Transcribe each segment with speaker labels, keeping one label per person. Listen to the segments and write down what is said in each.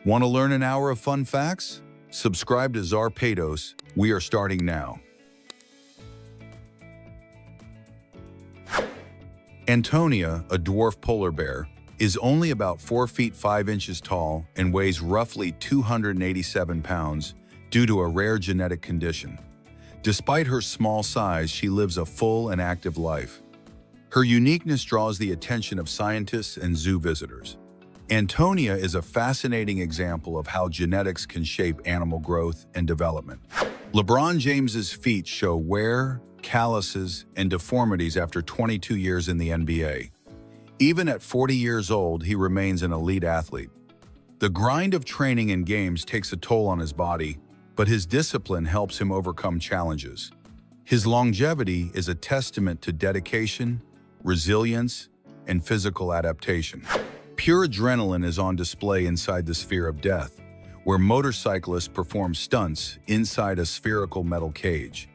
Speaker 1: Want to learn an hour of fun facts? Subscribe to Zarpados. We are starting now. Antonia, a dwarf polar bear, is only about 4 feet 5 inches tall and weighs roughly 287 pounds due to a rare genetic condition. Despite her small size, she lives a full and active life. Her uniqueness draws the attention of scientists and zoo visitors. Antonia is a fascinating example of how genetics can shape animal growth and development. LeBron James's feats show wear, calluses, and deformities after 22 years in the NBA. Even at 40 years old, he remains an elite athlete. The grind of training and games takes a toll on his body, but his discipline helps him overcome challenges. His longevity is a testament to dedication, resilience, and physical adaptation. Pure adrenaline is on display inside the Sphere of Death, where motorcyclists perform stunts inside a spherical metal cage.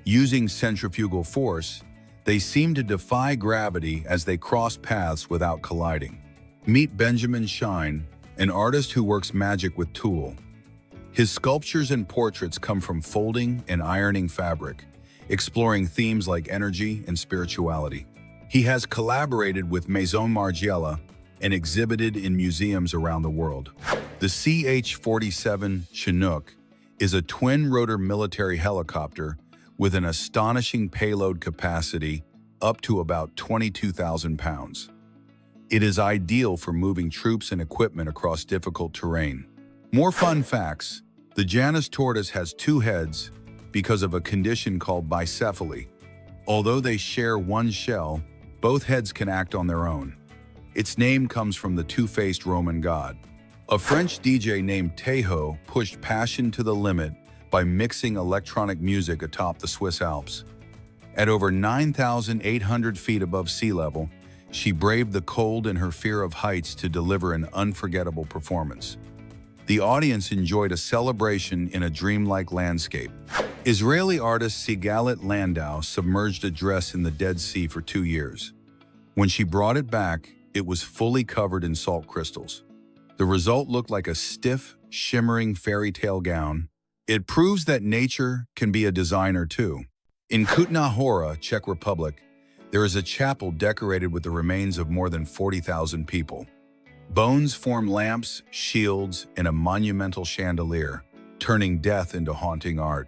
Speaker 1: Using centrifugal force, they seem to defy gravity as they cross paths without colliding. Meet Benjamin Shine, an artist who works magic with tulle. His sculptures and portraits come from folding and ironing fabric, exploring themes like energy and spirituality. He has collaborated with Maison Margiela and exhibited in museums around the world. The CH-47 Chinook is a twin-rotor military helicopter with an astonishing payload capacity up to about 22,000 pounds. It is ideal for moving troops and equipment across difficult terrain. More fun facts: the Janus tortoise has 2 heads because of a condition called bicephaly. Although they share one shell, both heads can act on their own. Its name comes from the two-faced Roman god. A French DJ named Tejo pushed passion to the limit by mixing electronic music atop the Swiss Alps. At over 9,800 feet above sea level, she braved the cold and her fear of heights to deliver an unforgettable performance. The audience enjoyed a celebration in a dreamlike landscape. Israeli artist Sigalit Landau submerged a dress in the Dead Sea for 2 years. When she brought it back, it was fully covered in salt crystals. The result looked like a stiff, shimmering fairy tale gown. It proves that nature can be a designer too. In Kutná Hora, Czech Republic, there is a chapel decorated with the remains of more than 40,000 people. Bones form lamps, shields, and a monumental chandelier, turning death into haunting art.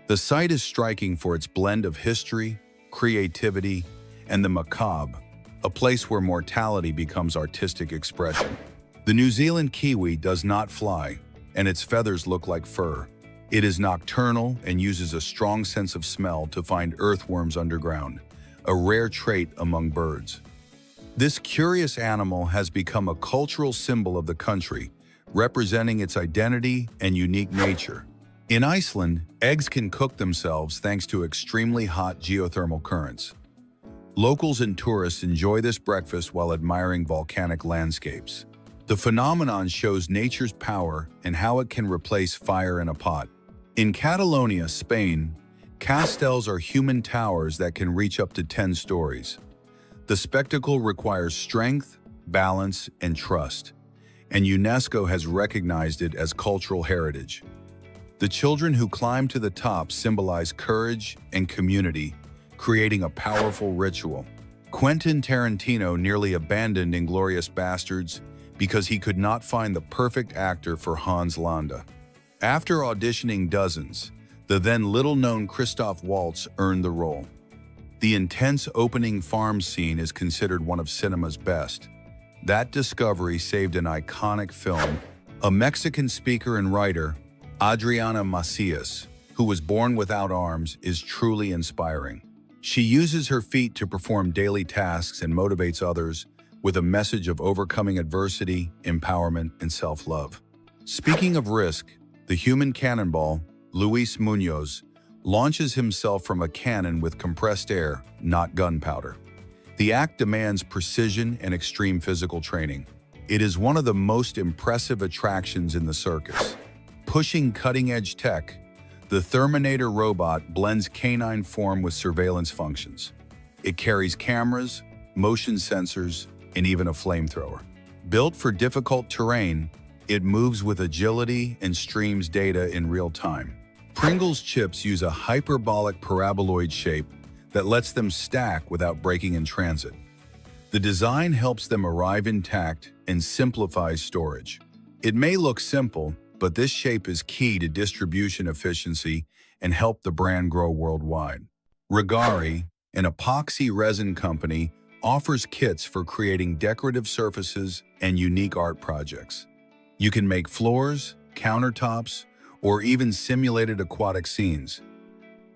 Speaker 1: The site is striking for its blend of history, creativity, and the macabre, a place where mortality becomes artistic expression. The New Zealand kiwi does not fly, and its feathers look like fur. It is nocturnal and uses a strong sense of smell to find earthworms underground, a rare trait among birds. This curious animal has become a cultural symbol of the country, representing its identity and unique nature. In Iceland, eggs can cook themselves thanks to extremely hot geothermal currents. Locals and tourists enjoy this breakfast while admiring volcanic landscapes. The phenomenon shows nature's power and how it can replace fire in a pot. In Catalonia, Spain, castels are human towers that can reach up to 10 stories. The spectacle requires strength, balance, and trust, and UNESCO has recognized it as cultural heritage. The children who climb to the top symbolize courage and community, creating a powerful ritual. Quentin Tarantino nearly abandoned *Inglourious Basterds* because he could not find the perfect actor for Hans Landa. After auditioning dozens, the then little-known Christoph Waltz earned the role. The intense opening farm scene is considered one of cinema's best. That discovery saved an iconic film. A Mexican speaker and writer, Adriana Macias, who was born without arms, is truly inspiring. She uses her feet to perform daily tasks and motivates others with a message of overcoming adversity, empowerment, and self-love. Speaking of risk, the human cannonball, Luis Munoz, launches himself from a cannon with compressed air, not gunpowder. The act demands precision and extreme physical training. It is one of the most impressive attractions in the circus. Pushing cutting-edge tech, the Terminator robot blends canine form with surveillance functions. It carries cameras, motion sensors, and even a flamethrower. Built for difficult terrain, It moves with agility and streams data in real time. Pringles chips use a hyperbolic paraboloid shape that lets them stack without breaking in transit. The design helps them arrive intact and simplifies storage. It may look simple, but this shape is key to distribution efficiency and help the brand grow worldwide. Regari, an epoxy resin company, offers kits for creating decorative surfaces and unique art projects. You can make floors, countertops, or even simulated aquatic scenes.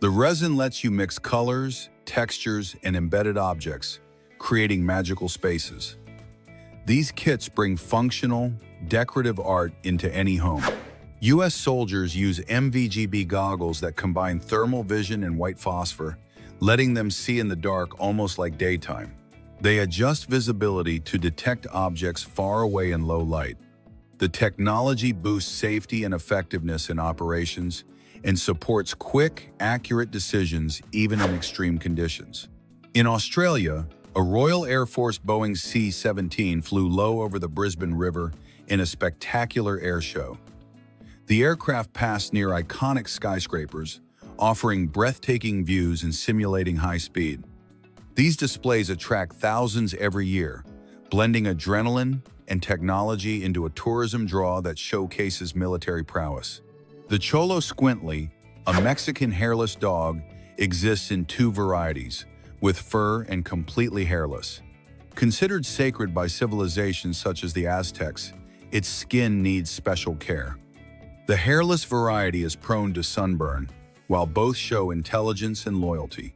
Speaker 1: The resin lets you mix colors, textures, and embedded objects, creating magical spaces. These kits bring functional, decorative art into any home. U.S. soldiers use MVGB goggles that combine thermal vision and white phosphor, letting them see in the dark almost like daytime. They adjust visibility to detect objects far away in low light. The technology boosts safety and effectiveness in operations and supports quick, accurate decisions even in extreme conditions. In Australia, a Royal Air Force Boeing C-17 flew low over the Brisbane River in a spectacular air show. The aircraft passed near iconic skyscrapers, offering breathtaking views and simulating high speed. These displays attract thousands every year, blending adrenaline and technology into a tourism draw that showcases military prowess. The Cholo Squintly, a Mexican hairless dog, exists in two varieties, with fur and completely hairless. Considered sacred by civilizations such as the Aztecs, its skin needs special care. The hairless variety is prone to sunburn, while both show intelligence and loyalty.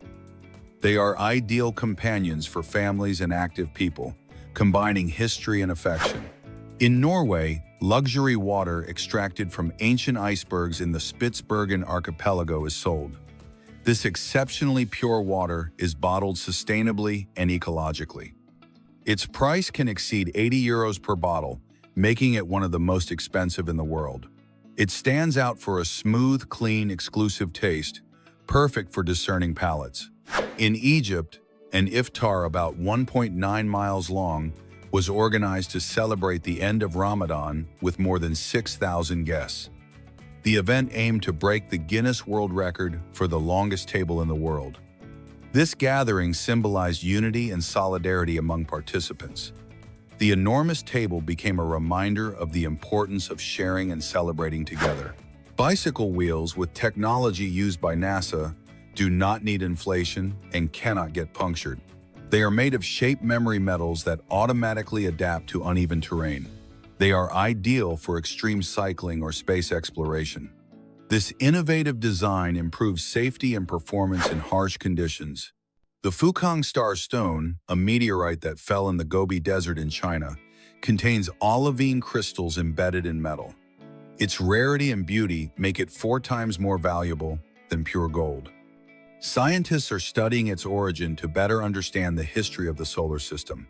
Speaker 1: They are ideal companions for families and active people, combining history and affection. In Norway, luxury water extracted from ancient icebergs in the Spitsbergen archipelago is sold. This exceptionally pure water is bottled sustainably and ecologically. Its price can exceed €80 per bottle, making it one of the most expensive in the world. It stands out for a smooth, clean, exclusive taste, perfect for discerning palates. In Egypt, an iftar about 1.9 miles long was organized to celebrate the end of Ramadan with more than 6,000 guests. The event aimed to break the Guinness World Record for the longest table in the world. This gathering symbolized unity and solidarity among participants. The enormous table became a reminder of the importance of sharing and celebrating together. Bicycle wheels with technology used by NASA do not need inflation and cannot get punctured. They are made of shape memory metals that automatically adapt to uneven terrain. They are ideal for extreme cycling or space exploration. This innovative design improves safety and performance in harsh conditions. The Fukang Star Stone, a meteorite that fell in the Gobi Desert in China, contains olivine crystals embedded in metal. Its rarity and beauty make it 4 times more valuable than pure gold. Scientists are studying its origin to better understand the history of the solar system.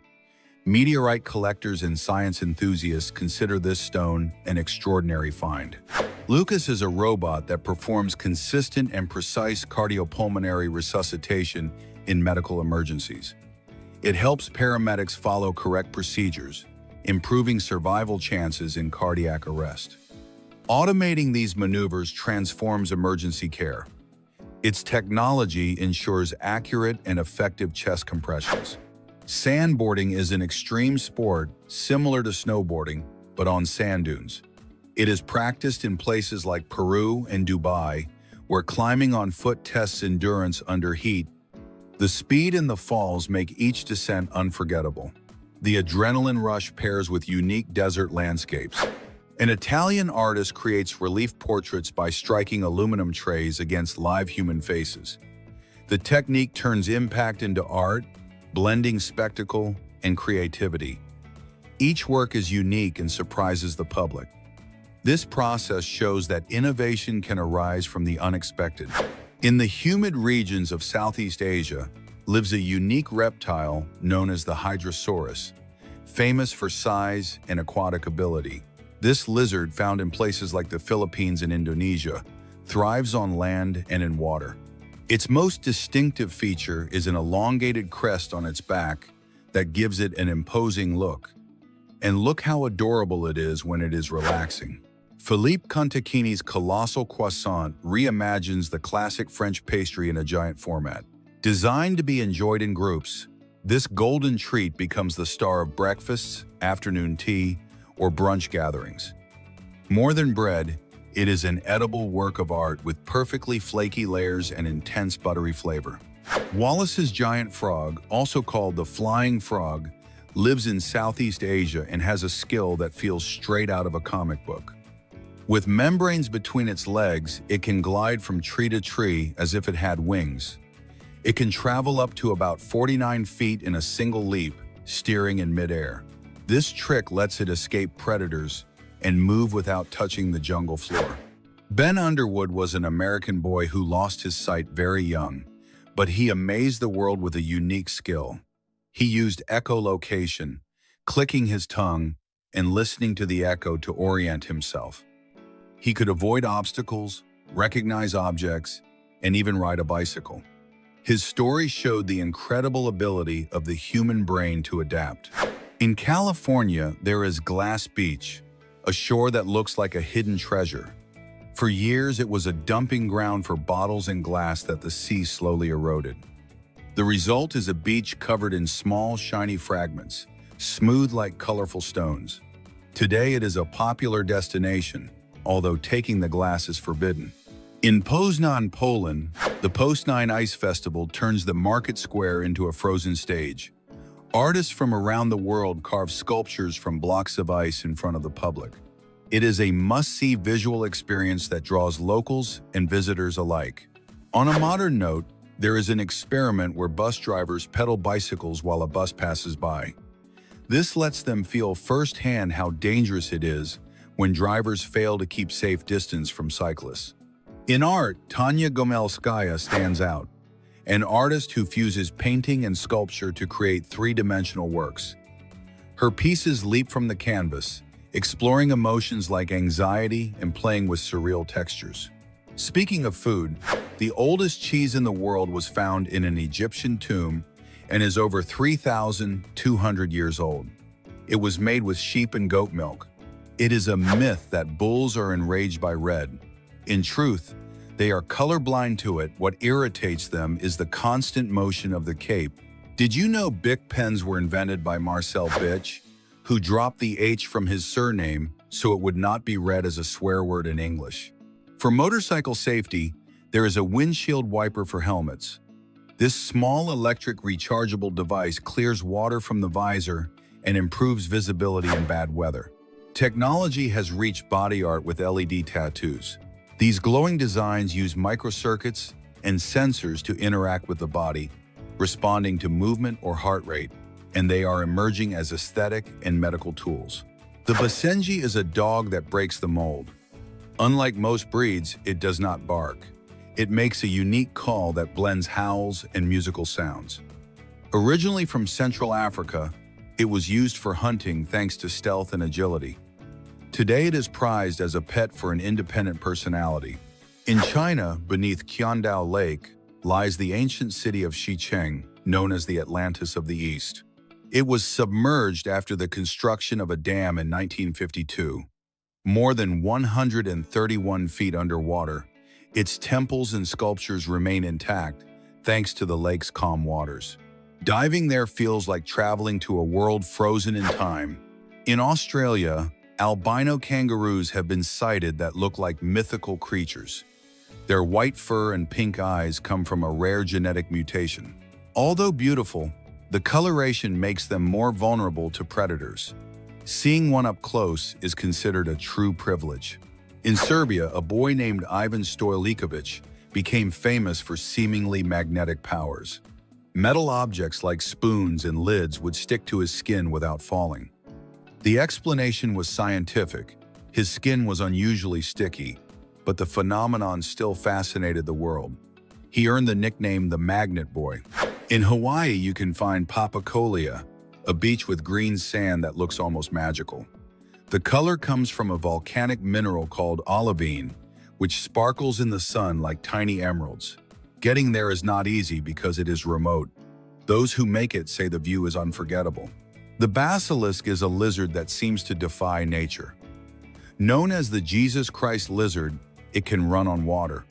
Speaker 1: Meteorite collectors and science enthusiasts consider this stone an extraordinary find. Lucas is a robot that performs consistent and precise cardiopulmonary resuscitation in medical emergencies. It helps paramedics follow correct procedures, improving survival chances in cardiac arrest. Automating these maneuvers transforms emergency care. Its technology ensures accurate and effective chest compressions. Sandboarding is an extreme sport similar to snowboarding, but on sand dunes. It is practiced in places like Peru and Dubai, where climbing on foot tests endurance under heat. The speed and the falls make each descent unforgettable. The adrenaline rush pairs with unique desert landscapes. An Italian artist creates relief portraits by striking aluminum trays against live human faces. The technique turns impact into art, blending spectacle and creativity. Each work is unique and surprises the public. This process shows that innovation can arise from the unexpected. In the humid regions of Southeast Asia lives a unique reptile known as the Hydrosaurus, famous for size and aquatic ability. This lizard, found in places like the Philippines and Indonesia, thrives on land and in water. Its most distinctive feature is an elongated crest on its back that gives it an imposing look. And look how adorable it is when it is relaxing. Philippe Conticchini's colossal croissant reimagines the classic French pastry in a giant format. Designed to be enjoyed in groups, this golden treat becomes the star of breakfasts, afternoon tea, or brunch gatherings. More than bread, it is an edible work of art with perfectly flaky layers and intense buttery flavor. Wallace's giant frog, also called the flying frog, lives in Southeast Asia and has a skill that feels straight out of a comic book. With membranes between its legs, it can glide from tree to tree as if it had wings. It can travel up to about 49 feet in a single leap, steering in midair. This trick lets it escape predators and move without touching the jungle floor. Ben Underwood was an American boy who lost his sight very young, but he amazed the world with a unique skill. He used echolocation, clicking his tongue and listening to the echo to orient himself. He could avoid obstacles, recognize objects, and even ride a bicycle. His story showed the incredible ability of the human brain to adapt. In California, there is Glass Beach, a shore that looks like a hidden treasure. For years, it was a dumping ground for bottles and glass that the sea slowly eroded. The result is a beach covered in small, shiny fragments, smooth like colorful stones. Today, it is a popular destination, although taking the glass is forbidden. In Poznan, Poland, the Poznan Ice Festival turns the market square into a frozen stage. Artists from around the world carve sculptures from blocks of ice in front of the public. It is a must-see visual experience that draws locals and visitors alike. On a modern note, there is an experiment where bus drivers pedal bicycles while a bus passes by. This lets them feel firsthand how dangerous it is when drivers fail to keep safe distance from cyclists. In art, Tanya Gomelskaya stands out, an artist who fuses painting and sculpture to create three-dimensional works. Her pieces leap from the canvas, exploring emotions like anxiety and playing with surreal textures. Speaking of food, the oldest cheese in the world was found in an Egyptian tomb and is over 3,200 years old. It was made with sheep and goat milk. It is a myth that bulls are enraged by red. In truth, they are colorblind to it. What irritates them is the constant motion of the cape. Did you know Bic pens were invented by Marcel Bitch, who dropped the H from his surname so it would not be read as a swear word in English? For motorcycle safety, there is a windshield wiper for helmets. This small electric rechargeable device clears water from the visor and improves visibility in bad weather. Technology has reached body art with LED tattoos. These glowing designs use microcircuits and sensors to interact with the body, responding to movement or heart rate, and they are emerging as aesthetic and medical tools. The Basenji is a dog that breaks the mold. Unlike most breeds, it does not bark. It makes a unique call that blends howls and musical sounds. Originally from Central Africa, it was used for hunting thanks to stealth and agility. Today it is prized as a pet for an independent personality. In China, beneath Qiandao Lake, lies the ancient city of Xicheng, known as the Atlantis of the East. It was submerged after the construction of a dam in 1952. More than 131 feet underwater, its temples and sculptures remain intact thanks to the lake's calm waters. Diving there feels like traveling to a world frozen in time. In Australia, albino kangaroos have been sighted that look like mythical creatures. Their white fur and pink eyes come from a rare genetic mutation. Although beautiful, the coloration makes them more vulnerable to predators. Seeing one up close is considered a true privilege. In Serbia, a boy named Ivan Stojlikovic became famous for seemingly magnetic powers. Metal objects like spoons and lids would stick to his skin without falling. The explanation was scientific. His skin was unusually sticky, but the phenomenon still fascinated the world. He earned the nickname the Magnet Boy. In Hawaii, you can find Papacolia, a beach with green sand that looks almost magical. The color comes from a volcanic mineral called olivine, which sparkles in the sun like tiny emeralds. Getting there is not easy because it is remote. Those who make it say the view is unforgettable. The basilisk is a lizard that seems to defy nature. Known as the Jesus Christ lizard, it can run on water.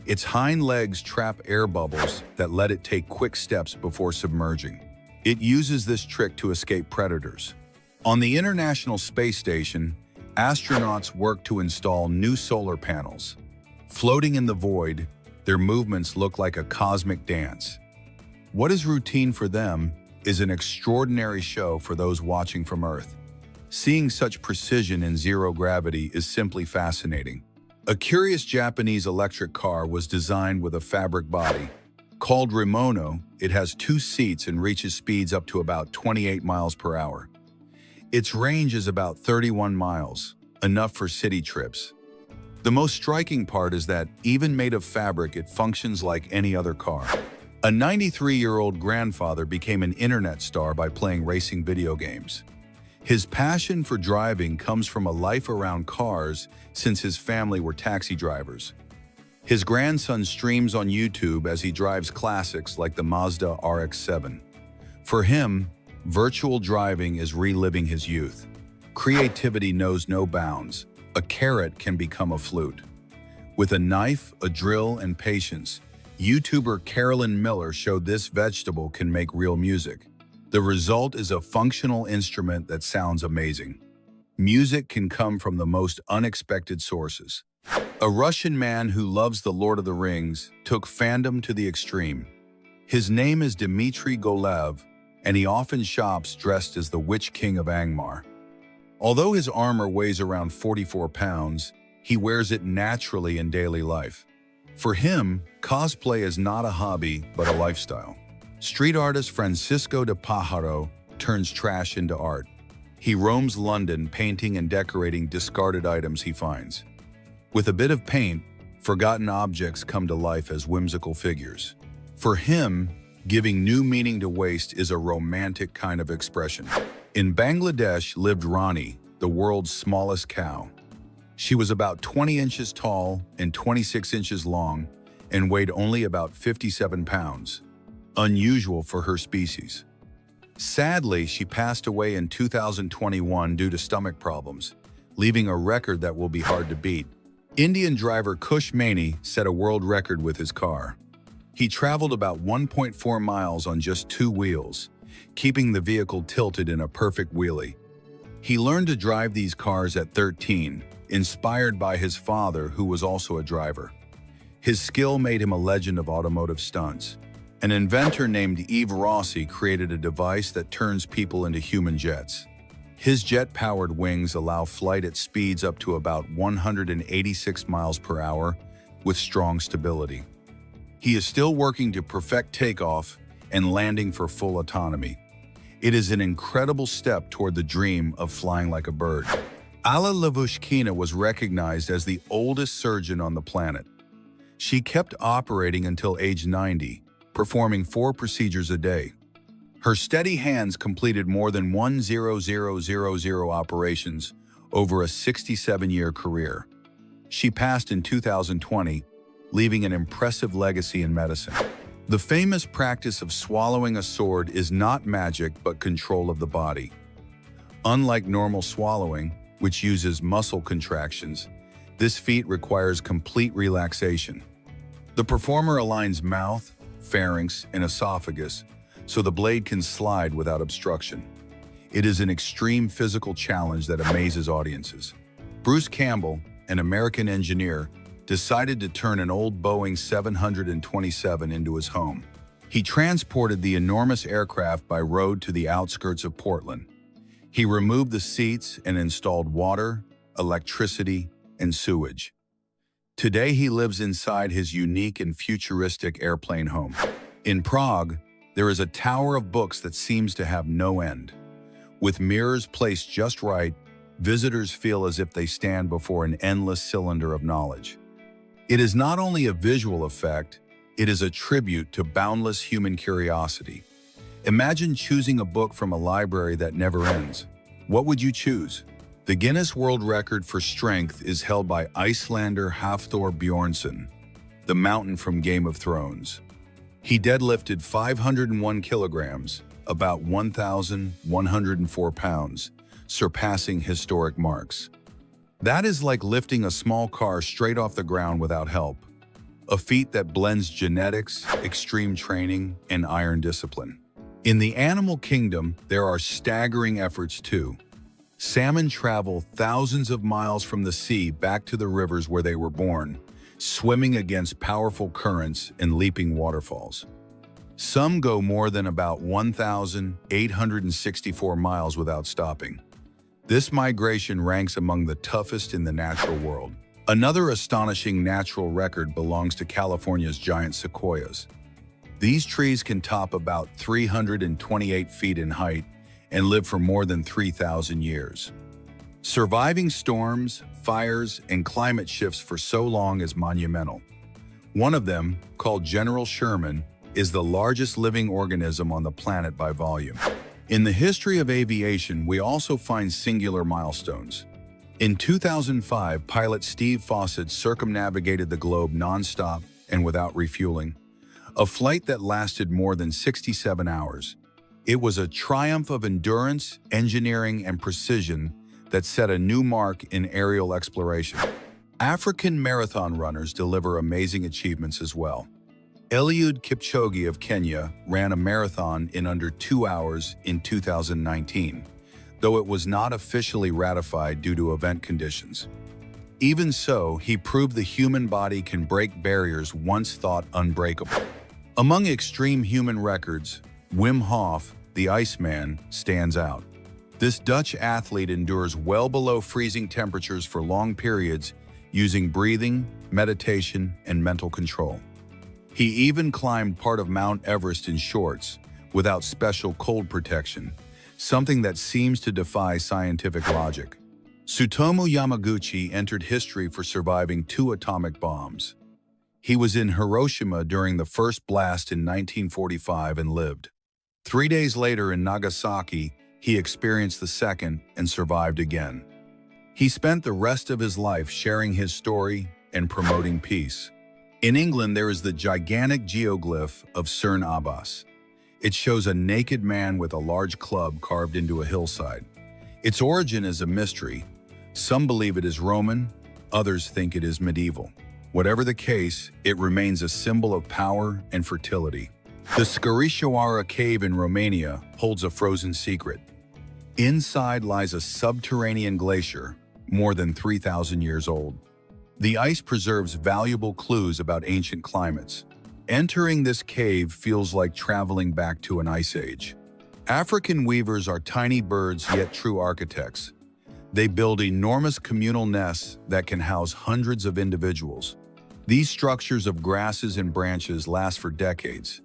Speaker 1: Its hind legs trap air bubbles that let it take quick steps before submerging. It uses this trick to escape predators. On the International Space Station, astronauts work to install new solar panels. Floating in the void, their movements look like a cosmic dance. What is routine for them is an extraordinary show for those watching from Earth. Seeing such precision in zero gravity is simply fascinating. A curious Japanese electric car was designed with a fabric body. Called Rimono, it has 2 seats and reaches speeds up to about 28 miles per hour. Its range is about 31 miles, enough for city trips. The most striking part is that, even made of fabric, it functions like any other car. A 93-year-old grandfather became an internet star by playing racing video games. His passion for driving comes from a life around cars since his family were taxi drivers. His grandson streams on YouTube as he drives classics like the Mazda RX-7. For him, virtual driving is reliving his youth. Creativity knows no bounds. A carrot can become a flute. With a knife, a drill, and patience, YouTuber Carolyn Miller showed this vegetable can make real music. The result is a functional instrument that sounds amazing. Music can come from the most unexpected sources. A Russian man who loves The Lord of the Rings took fandom to the extreme. His name is Dmitry Golev, and he often shops dressed as the Witch King of Angmar. Although his armor weighs around 44 pounds, he wears it naturally in daily life. For him, cosplay is not a hobby, but a lifestyle. Street artist Francisco de Pájaro turns trash into art. He roams London painting and decorating discarded items he finds. With a bit of paint, forgotten objects come to life as whimsical figures. For him, giving new meaning to waste is a romantic kind of expression. In Bangladesh lived Rani, the world's smallest cow. She was about 20 inches tall and 26 inches long and weighed only about 57 pounds, unusual for her species. Sadly, she passed away in 2021 due to stomach problems, leaving a record that will be hard to beat. Indian driver Kush Maini set a world record with his car. He traveled about 1.4 miles on just 2 wheels, keeping the vehicle tilted in a perfect wheelie. He learned to drive these cars at 13, inspired by his father, who was also a driver. His skill made him a legend of automotive stunts. An inventor named Yves Rossi created a device that turns people into human jets. His jet-powered wings allow flight at speeds up to about 186 miles per hour with strong stability. He is still working to perfect takeoff and landing for full autonomy. It is an incredible step toward the dream of flying like a bird. Alla Lavushkina was recognized as the oldest surgeon on the planet. She kept operating until age 90, performing 4 procedures a day. Her steady hands completed more than 1,000 operations over a 67-year career. She passed in 2020, leaving an impressive legacy in medicine. The famous practice of swallowing a sword is not magic but control of the body. Unlike normal swallowing, which uses muscle contractions, this feat requires complete relaxation. The performer aligns mouth, pharynx, and esophagus so the blade can slide without obstruction. It is an extreme physical challenge that amazes audiences. Bruce Campbell, an American engineer, decided to turn an old Boeing 727 into his home. He transported the enormous aircraft by road to the outskirts of Portland. He removed the seats and installed water, electricity, and sewage. Today, he lives inside his unique and futuristic airplane home. In Prague, there is a tower of books that seems to have no end. With mirrors placed just right, visitors feel as if they stand before an endless cylinder of knowledge. It is not only a visual effect, it is a tribute to boundless human curiosity. Imagine choosing a book from a library that never ends. What would you choose? The Guinness World Record for strength is held by Icelander Hafthor Bjornsson, the mountain from Game of Thrones. He deadlifted 501 kilograms, about 1,104 pounds, surpassing historic marks. That is like lifting a small car straight off the ground without help, a feat that blends genetics, extreme training, and iron discipline. In the animal kingdom, there are staggering efforts too. Salmon travel thousands of miles from the sea back to the rivers where they were born, swimming against powerful currents and leaping waterfalls. Some go more than about 1,864 miles without stopping. This migration ranks among the toughest in the natural world. Another astonishing natural record belongs to California's giant sequoias. These trees can top about 328 feet in height and live for more than 3,000 years. Surviving storms, fires, and climate shifts for so long is monumental. One of them, called General Sherman, is the largest living organism on the planet by volume. In the history of aviation, we also find singular milestones. In 2005, pilot Steve Fossett circumnavigated the globe non-stop and without refueling, a flight that lasted more than 67 hours. It was a triumph of endurance, engineering, and precision that set a new mark in aerial exploration. African marathon runners deliver amazing achievements as well. Eliud Kipchoge of Kenya ran a marathon in under 2 hours in 2019, though it was not officially ratified due to event conditions. Even so, he proved the human body can break barriers once thought unbreakable. Among extreme human records, Wim Hof, the Iceman, stands out. This Dutch athlete endures well below freezing temperatures for long periods using breathing, meditation, and mental control. He even climbed part of Mount Everest in shorts, without special cold protection, something that seems to defy scientific logic. Tsutomu Yamaguchi entered history for surviving 2 atomic bombs. He was in Hiroshima during the first blast in 1945 and lived. 3 days later in Nagasaki, he experienced the second and survived again. He spent the rest of his life sharing his story and promoting peace. In England, there is the gigantic geoglyph of Cern Abbas. It shows a naked man with a large club carved into a hillside. Its origin is a mystery. Some believe it is Roman, others think it is medieval. Whatever the case, it remains a symbol of power and fertility. The Scarishoara cave in Romania holds a frozen secret. Inside lies a subterranean glacier, more than 3,000 years old. The ice preserves valuable clues about ancient climates. Entering this cave feels like traveling back to an ice age. African weavers are tiny birds yet true architects. They build enormous communal nests that can house hundreds of individuals. These structures of grasses and branches last for decades.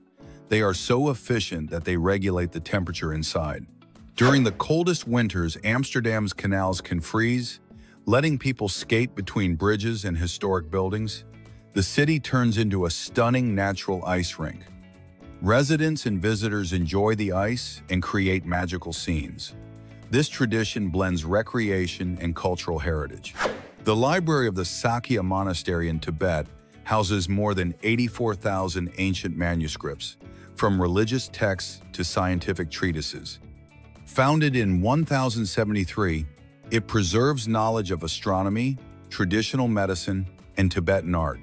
Speaker 1: They are so efficient that they regulate the temperature inside. During the coldest winters, Amsterdam's canals can freeze, letting people skate between bridges and historic buildings. The city turns into a stunning natural ice rink. Residents and visitors enjoy the ice and create magical scenes. This tradition blends recreation and cultural heritage. The library of the Sakya Monastery in Tibet houses more than 84,000 ancient manuscripts, from religious texts to scientific treatises. Founded in 1073, it preserves knowledge of astronomy, traditional medicine, and Tibetan art.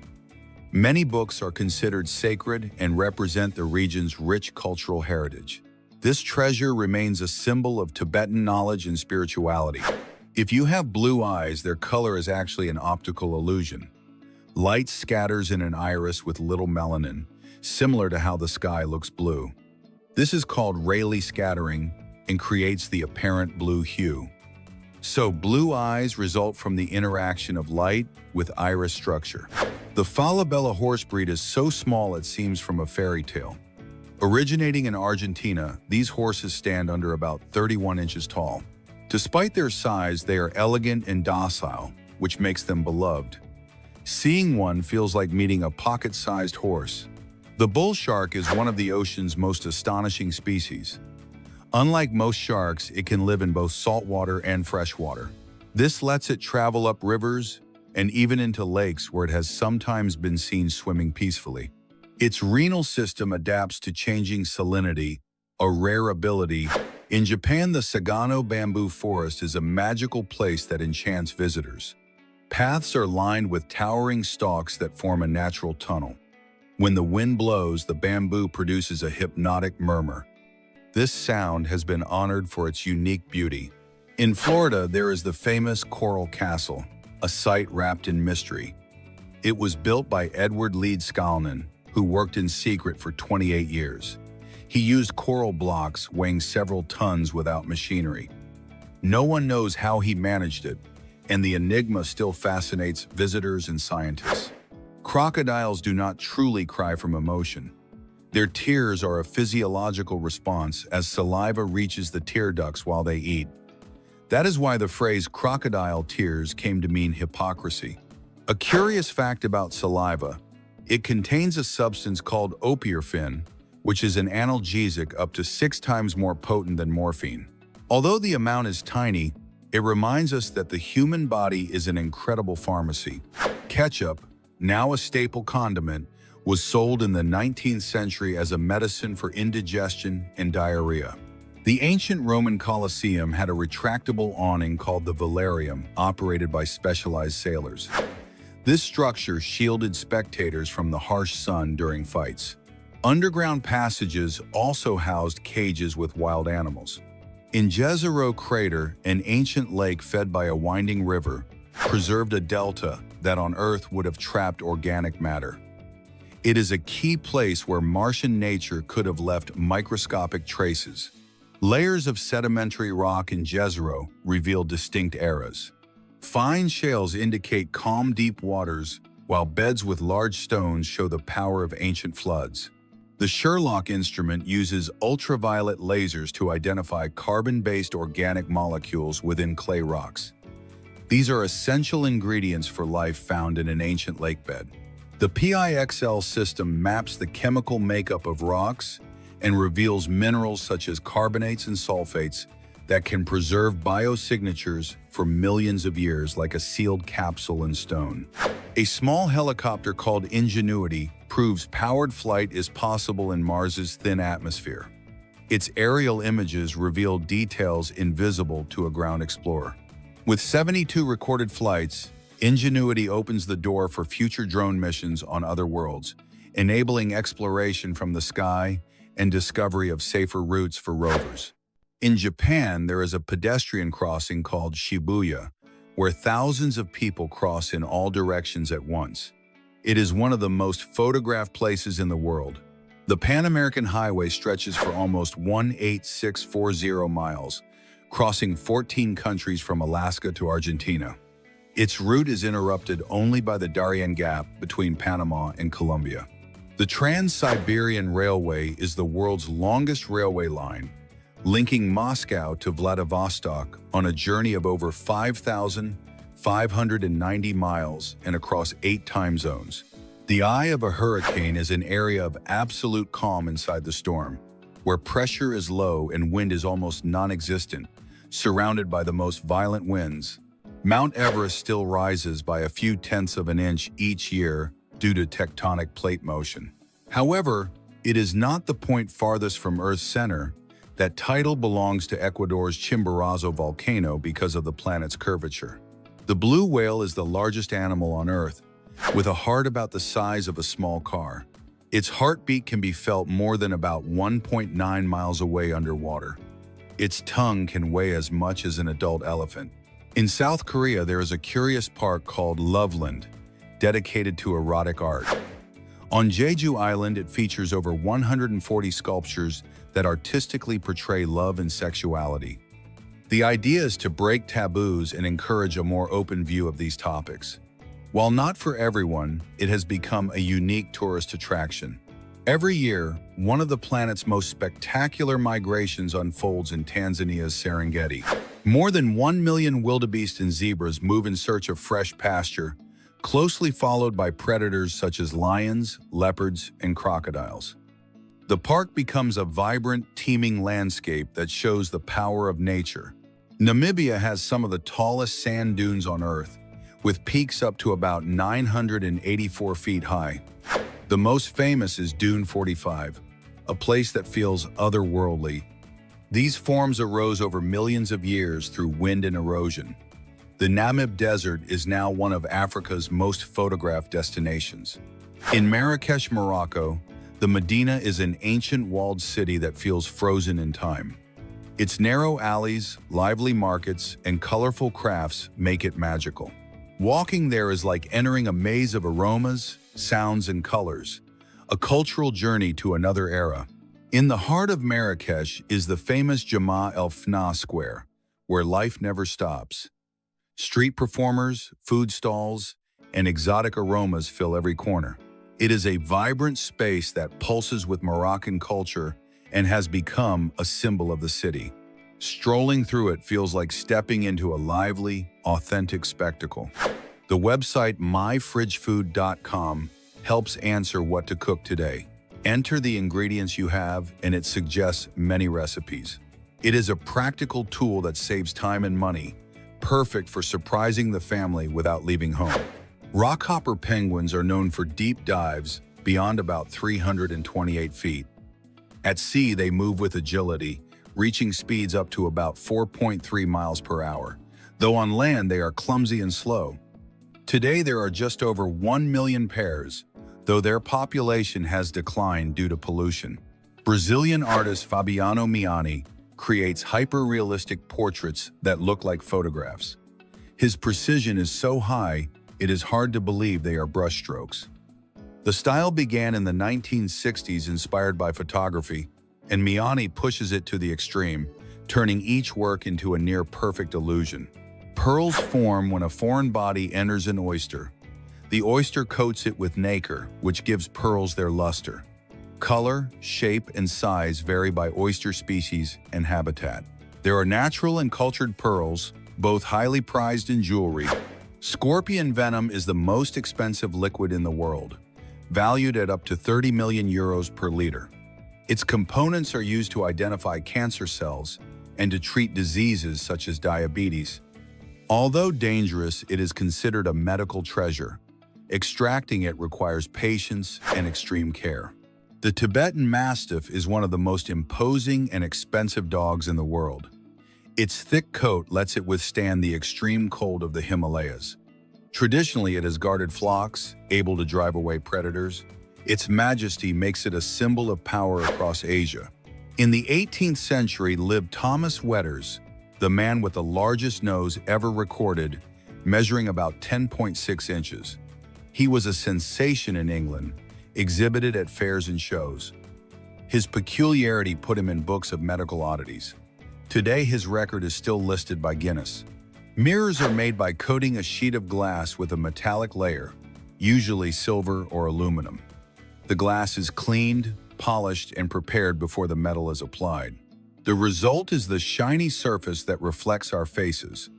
Speaker 1: Many books are considered sacred and represent the region's rich cultural heritage. This treasure remains a symbol of Tibetan knowledge and spirituality. If you have blue eyes, their color is actually an optical illusion. Light scatters in an iris with little melanin, similar to how the sky looks blue. This is called Rayleigh scattering and creates the apparent blue hue. So blue eyes result from the interaction of light with iris structure. The Falabella horse breed is so small it seems from a fairy tale. Originating in Argentina, these horses stand under about 31 inches tall. Despite their size, they are elegant and docile, which makes them beloved. Seeing one feels like meeting a pocket-sized horse. The bull shark is one of the ocean's most astonishing species. Unlike most sharks, it can live in both saltwater and freshwater. This lets it travel up rivers and even into lakes where it has sometimes been seen swimming peacefully. Its renal system adapts to changing salinity, a rare ability. In Japan, the Sagano bamboo forest is a magical place that enchants visitors. Paths are lined with towering stalks that form a natural tunnel. When the wind blows, the bamboo produces a hypnotic murmur. This sound has been honored for its unique beauty. In Florida, there is the famous Coral Castle, a site wrapped in mystery. It was built by Edward Leeds-Skalnin, who worked in secret for 28 years. He used coral blocks weighing several tons without machinery. No one knows how he managed it, and the enigma still fascinates visitors and scientists. Crocodiles do not truly cry from emotion. Their tears are a physiological response as saliva reaches the tear ducts while they eat. That is why the phrase crocodile tears came to mean hypocrisy. A curious fact about saliva: it contains a substance called opierfin, which is an analgesic up to 6 times more potent than morphine. Although the amount is tiny, it reminds us that the human body is an incredible pharmacy. Ketchup, now a staple condiment, was sold in the 19th century as a medicine for indigestion and diarrhea. The ancient Roman Colosseum had a retractable awning called the velarium, operated by specialized sailors. This structure shielded spectators from the harsh sun during fights. Underground passages also housed cages with wild animals. In Jezero Crater, an ancient lake fed by a winding river, preserved a delta that on Earth would have trapped organic matter. It is a key place where Martian nature could have left microscopic traces. Layers of sedimentary rock in Jezero reveal distinct eras. Fine shales indicate calm, deep waters, while beds with large stones show the power of ancient floods. The Sherlock instrument uses ultraviolet lasers to identify carbon-based organic molecules within clay rocks. These are essential ingredients for life found in an ancient lakebed. The PIXL system maps the chemical makeup of rocks and reveals minerals such as carbonates and sulfates that can preserve biosignatures for millions of years, like a sealed capsule in stone. A small helicopter called Ingenuity proves powered flight is possible in Mars's thin atmosphere. Its aerial images reveal details invisible to a ground explorer. With 72 recorded flights, Ingenuity opens the door for future drone missions on other worlds, enabling exploration from the sky and discovery of safer routes for rovers. In Japan, there is a pedestrian crossing called Shibuya, where thousands of people cross in all directions at once. It is one of the most photographed places in the world. The Pan American Highway stretches for almost 18640 miles, crossing 14 countries from Alaska to Argentina. Its route is interrupted only by the Darien Gap between Panama and Colombia. The Trans-Siberian Railway is the world's longest railway line, linking Moscow to Vladivostok on a journey of over 5,590 miles and across 8 time zones. The eye of a hurricane is an area of absolute calm inside the storm, where pressure is low and wind is almost non-existent, surrounded by the most violent winds. Mount Everest still rises by a few tenths of an inch each year due to tectonic plate motion. However, it is not the point farthest from Earth's center. That title belongs to Ecuador's Chimborazo volcano because of the planet's curvature. The blue whale is the largest animal on Earth, with a heart about the size of a small car. Its heartbeat can be felt more than about 1.9 miles away underwater. Its tongue can weigh as much as an adult elephant. In South Korea, there is a curious park called Loveland, dedicated to erotic art. On Jeju Island, it features over 140 sculptures that artistically portray love and sexuality. The idea is to break taboos and encourage a more open view of these topics. While not for everyone, it has become a unique tourist attraction. Every year, one of the planet's most spectacular migrations unfolds in Tanzania's Serengeti. More than 1 million wildebeest and zebras move in search of fresh pasture, closely followed by predators such as lions, leopards, and crocodiles. The park becomes a vibrant, teeming landscape that shows the power of nature. Namibia has some of the tallest sand dunes on Earth, with peaks up to about 984 feet high. The most famous is Dune 45, a place that feels otherworldly. These forms arose over millions of years through wind and erosion. The Namib Desert is now one of Africa's most photographed destinations. In Marrakesh, Morocco, the Medina is an ancient walled city that feels frozen in time. Its narrow alleys, lively markets, and colorful crafts make it magical. Walking there is like entering a maze of aromas, sounds, and colors, a cultural journey to another era. In the heart of Marrakesh is the famous Jama El Fna Square, where life never stops. Street performers, food stalls, and exotic aromas fill every corner. It is a vibrant space that pulses with Moroccan culture and has become a symbol of the city. Strolling through it feels like stepping into a lively, authentic spectacle. The website myfridgefood.com helps answer what to cook today. Enter the ingredients you have, and it suggests many recipes. It is a practical tool that saves time and money, perfect for surprising the family without leaving home. Rockhopper penguins are known for deep dives beyond about 328 feet. At sea, they move with agility, reaching speeds up to about 4.3 miles per hour, though on land they are clumsy and slow. Today there are just over 1 million pairs, though their population has declined due to pollution. Brazilian artist Fabiano Miani creates hyper-realistic portraits that look like photographs. His precision is so high, it is hard to believe they are brushstrokes. The style began in the 1960s, inspired by photography, and Miani pushes it to the extreme, turning each work into a near-perfect illusion. Pearls form when a foreign body enters an oyster. The oyster coats it with nacre, which gives pearls their luster. Color, shape, and size vary by oyster species and habitat. There are natural and cultured pearls, both highly prized in jewelry. Scorpion venom is the most expensive liquid in the world, valued at up to 30 million euros per liter. Its components are used to identify cancer cells and to treat diseases such as diabetes. Although dangerous, it is considered a medical treasure. Extracting it requires patience and extreme care. The Tibetan Mastiff is one of the most imposing and expensive dogs in the world. Its thick coat lets it withstand the extreme cold of the Himalayas. Traditionally, it has guarded flocks, able to drive away predators. Its majesty makes it a symbol of power across Asia. In the 18th century lived Thomas Wetters, the man with the largest nose ever recorded, measuring about 10.6 inches. He was a sensation in England, exhibited at fairs and shows. His peculiarity put him in books of medical oddities. Today, his record is still listed by Guinness. Mirrors are made by coating a sheet of glass with a metallic layer, usually silver or aluminum. The glass is cleaned, polished, and prepared before the metal is applied. The result is the shiny surface that reflects our faces,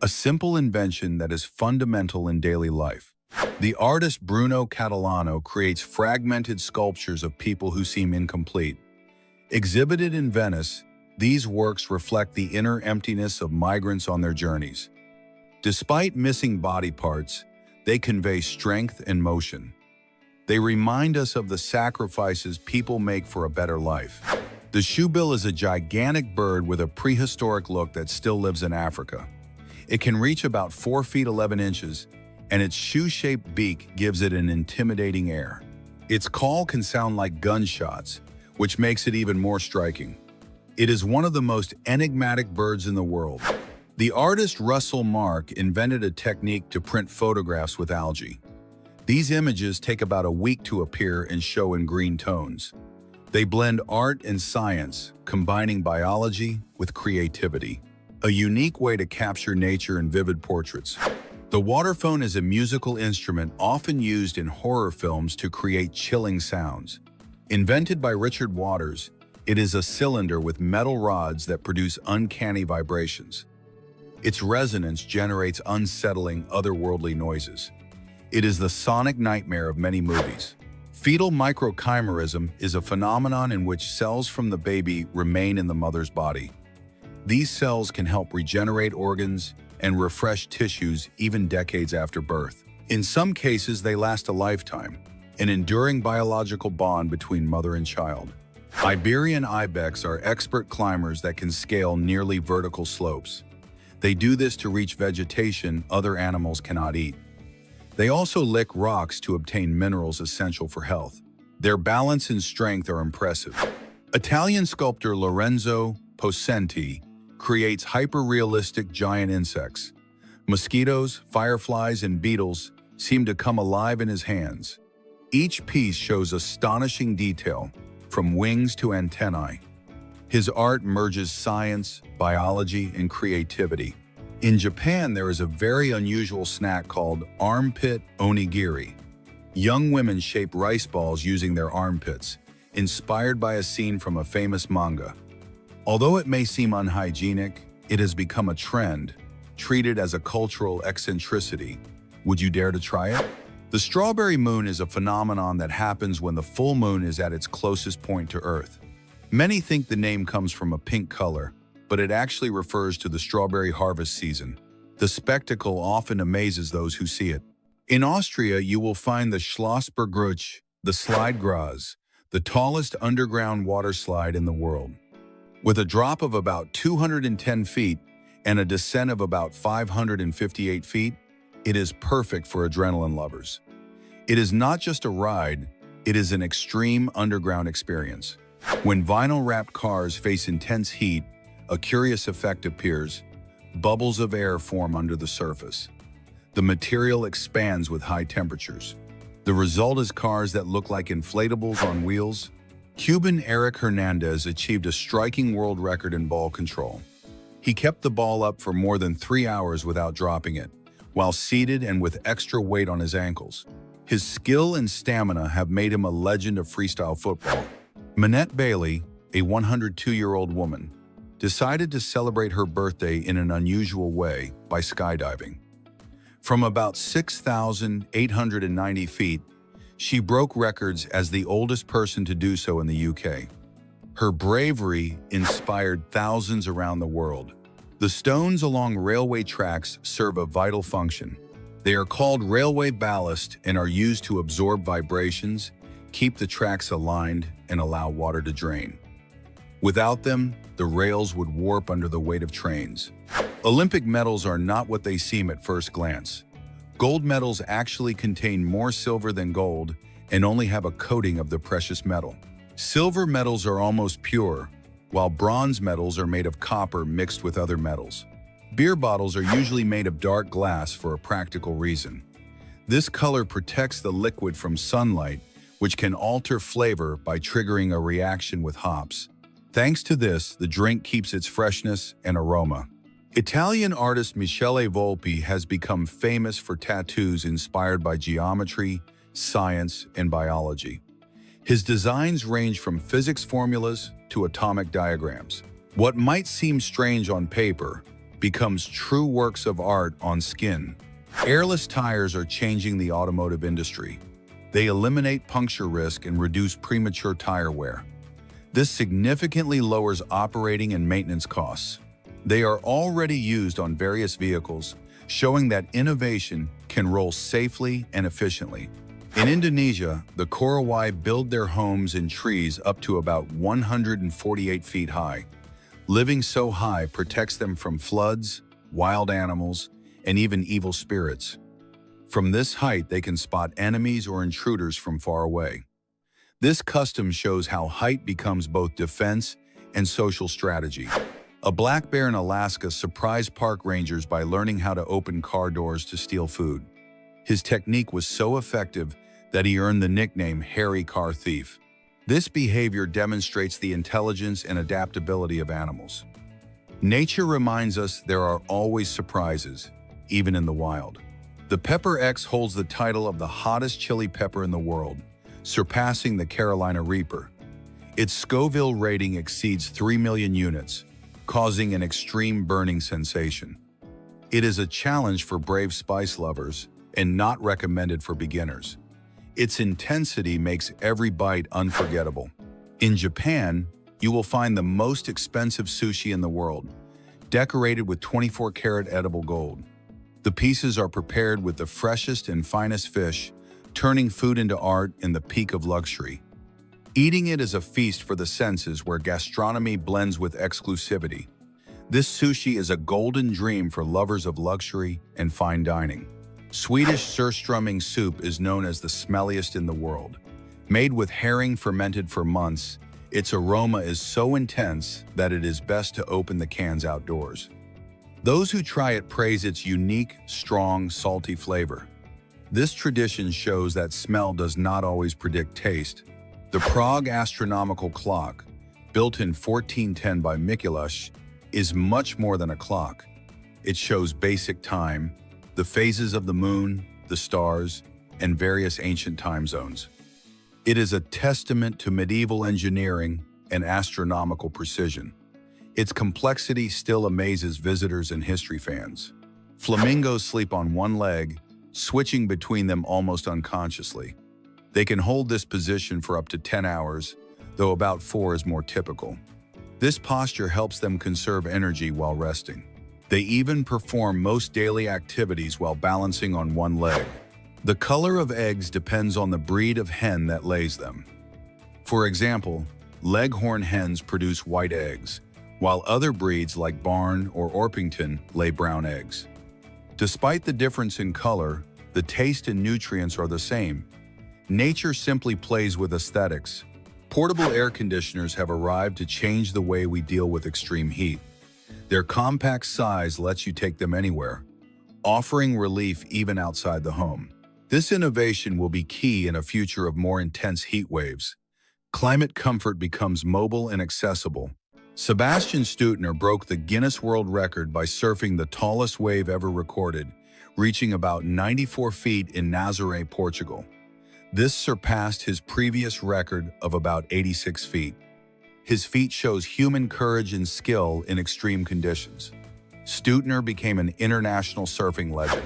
Speaker 1: a simple invention that is fundamental in daily life. The artist Bruno Catalano creates fragmented sculptures of people who seem incomplete. Exhibited in Venice, these works reflect the inner emptiness of migrants on their journeys. Despite missing body parts, they convey strength and motion. They remind us of the sacrifices people make for a better life. The shoebill is a gigantic bird with a prehistoric look that still lives in Africa. It can reach about 4 feet 11 inches, and its shoe-shaped beak gives it an intimidating air. Its call can sound like gunshots, which makes it even more striking. It is one of the most enigmatic birds in the world. The artist Russell Mark invented a technique to print photographs with algae. These images take about a week to appear and show in green tones. They blend art and science, combining biology with creativity. A unique way to capture nature in vivid portraits. The waterphone is a musical instrument often used in horror films to create chilling sounds. Invented by Richard Waters, it is a cylinder with metal rods that produce uncanny vibrations. Its resonance generates unsettling, otherworldly noises. It is the sonic nightmare of many movies. Fetal microchimerism is a phenomenon in which cells from the baby remain in the mother's body. These cells can help regenerate organs and refresh tissues even decades after birth. In some cases, they last a lifetime, an enduring biological bond between mother and child. Iberian ibex are expert climbers that can scale nearly vertical slopes. They do this to reach vegetation other animals cannot eat. They also lick rocks to obtain minerals essential for health. Their balance and strength are impressive. Italian sculptor Lorenzo Possenti creates hyper-realistic giant insects. Mosquitoes, fireflies, and beetles seem to come alive in his hands. Each piece shows astonishing detail, from wings to antennae. His art merges science, biology, and creativity. In Japan, there is a very unusual snack called armpit onigiri. Young women shape rice balls using their armpits, inspired by a scene from a famous manga. Although it may seem unhygienic, it has become a trend, treated as a cultural eccentricity. Would you dare to try it? The strawberry moon is a phenomenon that happens when the full moon is at its closest point to Earth. Many think the name comes from a pink color, but it actually refers to the strawberry harvest season. The spectacle often amazes those who see it. In Austria, you will find the Schlossbergruch, the slide Graz, the tallest underground water slide in the world. With a drop of about 210 feet and a descent of about 558 feet, it is perfect for adrenaline lovers. It is not just a ride, it is an extreme underground experience. When vinyl-wrapped cars face intense heat, a curious effect appears. Bubbles of air form under the surface. The material expands with high temperatures. The result is cars that look like inflatables on wheels. Cuban Eric Hernandez achieved a striking world record in ball control. He kept the ball up for more than 3 hours without dropping it, while seated and with extra weight on his ankles. His skill and stamina have made him a legend of freestyle football. Minette Bailey, a 102-year-old woman, decided to celebrate her birthday in an unusual way by skydiving. From about 6,890 feet, she broke records as the oldest person to do so in the UK. Her bravery inspired thousands around the world. The stones along railway tracks serve a vital function. They are called railway ballast and are used to absorb vibrations, keep the tracks aligned, and allow water to drain. Without them, the rails would warp under the weight of trains. Olympic medals are not what they seem at first glance. Gold medals actually contain more silver than gold and only have a coating of the precious metal. Silver medals are almost pure, while bronze medals are made of copper mixed with other metals. Beer bottles are usually made of dark glass for a practical reason. This color protects the liquid from sunlight, which can alter flavor by triggering a reaction with hops. Thanks to this, the drink keeps its freshness and aroma. Italian artist Michele Volpi has become famous for tattoos inspired by geometry, science, and biology. His designs range from physics formulas to atomic diagrams. What might seem strange on paper becomes true works of art on skin. Airless tires are changing the automotive industry. They eliminate puncture risk and reduce premature tire wear. This significantly lowers operating and maintenance costs. They are already used on various vehicles, showing that innovation can roll safely and efficiently. In Indonesia, the Korowai build their homes in trees up to about 148 feet high. Living so high protects them from floods, wild animals, and even evil spirits. From this height, they can spot enemies or intruders from far away. This custom shows how height becomes both defense and social strategy. A black bear in Alaska surprised park rangers by learning how to open car doors to steal food. His technique was so effective that he earned the nickname Hairy Car Thief. This behavior demonstrates the intelligence and adaptability of animals. Nature reminds us there are always surprises, even in the wild. The Pepper X holds the title of the hottest chili pepper in the world, surpassing the Carolina Reaper. Its Scoville rating exceeds 3 million units, causing an extreme burning sensation. It is a challenge for brave spice lovers and not recommended for beginners. Its intensity makes every bite unforgettable. In Japan, you will find the most expensive sushi in the world, decorated with 24-karat edible gold. The pieces are prepared with the freshest and finest fish, turning food into art in the peak of luxury. Eating it is a feast for the senses where gastronomy blends with exclusivity. This sushi is a golden dream for lovers of luxury and fine dining. Swedish surströmming soup is known as the smelliest in the world. Made with herring fermented for months, its aroma is so intense that it is best to open the cans outdoors. Those who try it praise its unique, strong, salty flavor. This tradition shows that smell does not always predict taste. The Prague astronomical clock, built in 1410 by Mikuláš, is much more than a clock. It shows basic time, the phases of the moon, the stars, and various ancient time zones. It is a testament to medieval engineering and astronomical precision. Its complexity still amazes visitors and history fans. Flamingos sleep on one leg, switching between them almost unconsciously. They can hold this position for up to 10 hours, though about 4 is more typical. This posture helps them conserve energy while resting. They even perform most daily activities while balancing on one leg. The color of eggs depends on the breed of hen that lays them. For example, Leghorn hens produce white eggs, while other breeds like Barn or Orpington lay brown eggs. Despite the difference in color, the taste and nutrients are the same. Nature simply plays with aesthetics. Portable air conditioners have arrived to change the way we deal with extreme heat. Their compact size lets you take them anywhere, offering relief even outside the home. This innovation will be key in a future of more intense heat waves. Climate comfort becomes mobile and accessible. Sebastian Steutner broke the Guinness World Record by surfing the tallest wave ever recorded, reaching about 94 feet in Nazaré, Portugal. This surpassed his previous record of about 86 feet. His feat shows human courage and skill in extreme conditions. Steutner became an international surfing legend.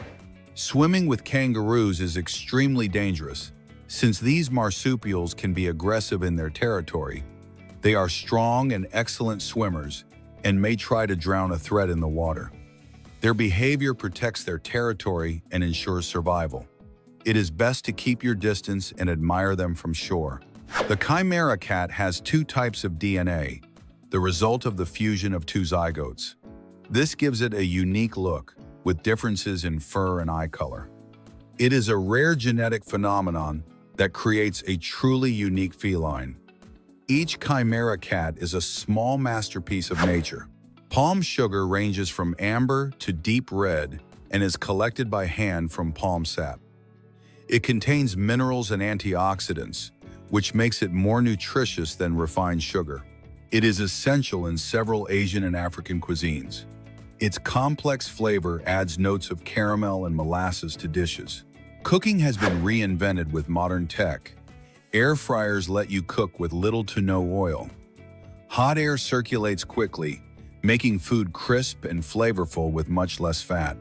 Speaker 1: Swimming with kangaroos is extremely dangerous. Since these marsupials can be aggressive in their territory, they are strong and excellent swimmers and may try to drown a threat in the water. Their behavior protects their territory and ensures survival. It is best to keep your distance and admire them from shore. The chimera cat has 2 types of DNA, the result of the fusion of 2 zygotes. This gives it a unique look, with differences in fur and eye color. It is a rare genetic phenomenon that creates a truly unique feline. Each chimera cat is a small masterpiece of nature. Palm sugar ranges from amber to deep red and is collected by hand from palm sap. It contains minerals and antioxidants, which makes it more nutritious than refined sugar. It is essential in several Asian and African cuisines. Its complex flavor adds notes of caramel and molasses to dishes. Cooking has been reinvented with modern tech. Air fryers let you cook with little to no oil. Hot air circulates quickly, making food crisp and flavorful with much less fat.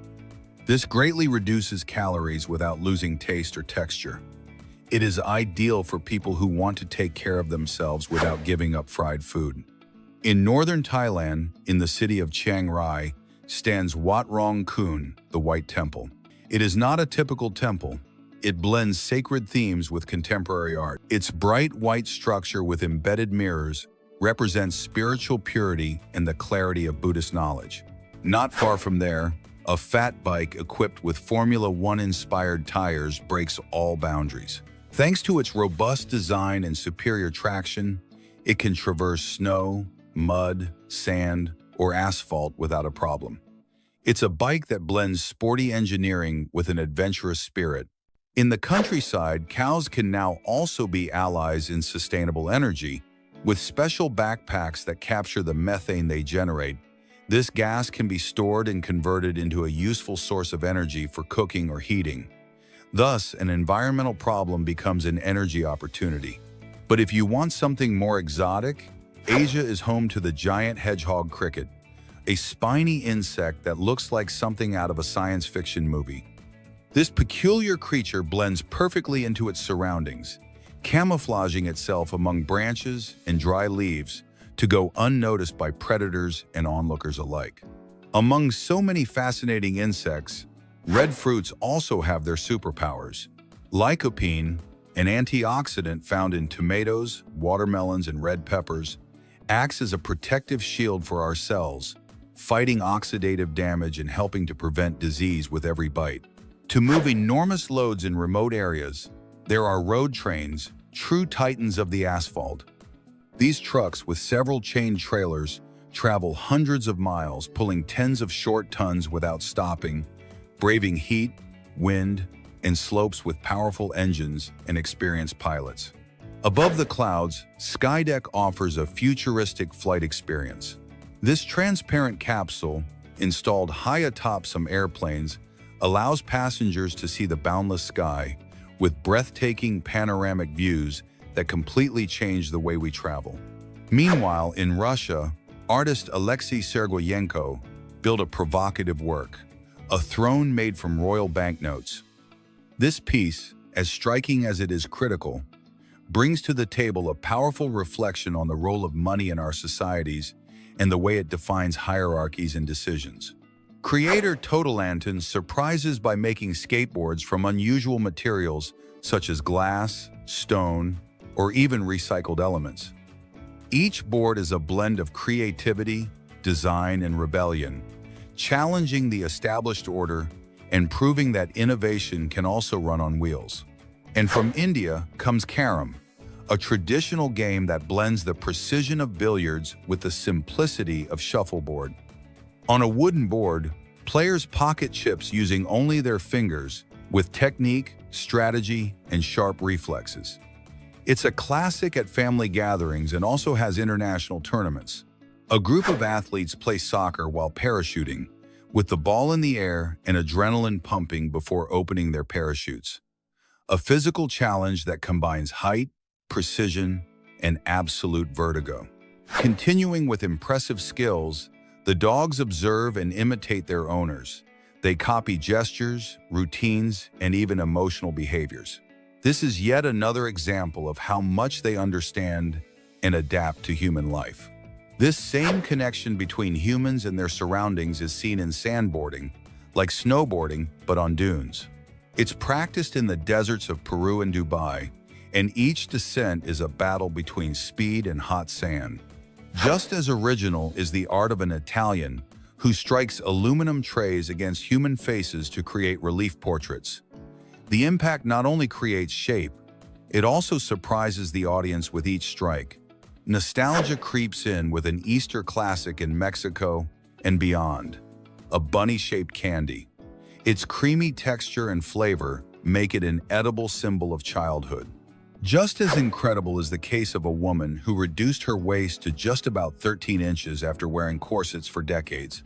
Speaker 1: This greatly reduces calories without losing taste or texture. It is ideal for people who want to take care of themselves without giving up fried food. In northern Thailand, in the city of Chiang Rai, stands Wat Rong Kun, the White Temple. It is not a typical temple. It blends sacred themes with contemporary art. Its bright white structure with embedded mirrors represents spiritual purity and the clarity of Buddhist knowledge. Not far from there, a fat bike equipped with Formula One-inspired tires breaks all boundaries. Thanks to its robust design and superior traction, it can traverse snow, mud, sand, or asphalt without a problem. It's a bike that blends sporty engineering with an adventurous spirit. In the countryside, cows can now also be allies in sustainable energy, with special backpacks that capture the methane they generate. This gas can be stored and converted into a useful source of energy for cooking or heating. Thus, an environmental problem becomes an energy opportunity. But if you want something more exotic, Asia is home to the giant hedgehog cricket, a spiny insect that looks like something out of a science fiction movie. This peculiar creature blends perfectly into its surroundings, camouflaging itself among branches and dry leaves to go unnoticed by predators and onlookers alike. Among so many fascinating insects, red fruits also have their superpowers. Lycopene, an antioxidant found in tomatoes, watermelons, and red peppers, acts as a protective shield for our cells, fighting oxidative damage and helping to prevent disease with every bite. To move enormous loads in remote areas, there are road trains, true titans of the asphalt. These trucks, with several chained trailers, travel hundreds of miles, pulling tens of short tons without stopping, braving heat, wind, and slopes with powerful engines and experienced pilots. Above the clouds, Skydeck offers a futuristic flight experience. This transparent capsule, installed high atop some airplanes, allows passengers to see the boundless sky with breathtaking panoramic views that completely change the way we travel. Meanwhile, in Russia, artist Alexei Sergeyenko built a provocative work, a throne made from royal banknotes. This piece, as striking as it is critical, brings to the table a powerful reflection on the role of money in our societies and the way it defines hierarchies and decisions. Creator Totalanton surprises by making skateboards from unusual materials such as glass, stone, or even recycled elements. Each board is a blend of creativity, design, and rebellion, challenging the established order and proving that innovation can also run on wheels. And from India comes Carom, a traditional game that blends the precision of billiards with the simplicity of shuffleboard. On a wooden board, players pocket chips using only their fingers, with technique, strategy, and sharp reflexes. It's a classic at family gatherings and also has international tournaments. A group of athletes play soccer while parachuting, with the ball in the air and adrenaline pumping before opening their parachutes. A physical challenge that combines height, precision, and absolute vertigo. Continuing with impressive skills, the dogs observe and imitate their owners. They copy gestures, routines, and even emotional behaviors. This is yet another example of how much they understand and adapt to human life. This same connection between humans and their surroundings is seen in sandboarding, like snowboarding, but on dunes. It's practiced in the deserts of Peru and Dubai, and each descent is a battle between speed and hot sand. Just as original is the art of an Italian who strikes aluminum trays against human faces to create relief portraits. The impact not only creates shape, it also surprises the audience with each strike. Nostalgia creeps in with an Easter classic in Mexico and beyond, a bunny-shaped candy. Its creamy texture and flavor make it an edible symbol of childhood. Just as incredible is the case of a woman who reduced her waist to just about 13 inches after wearing corsets for decades.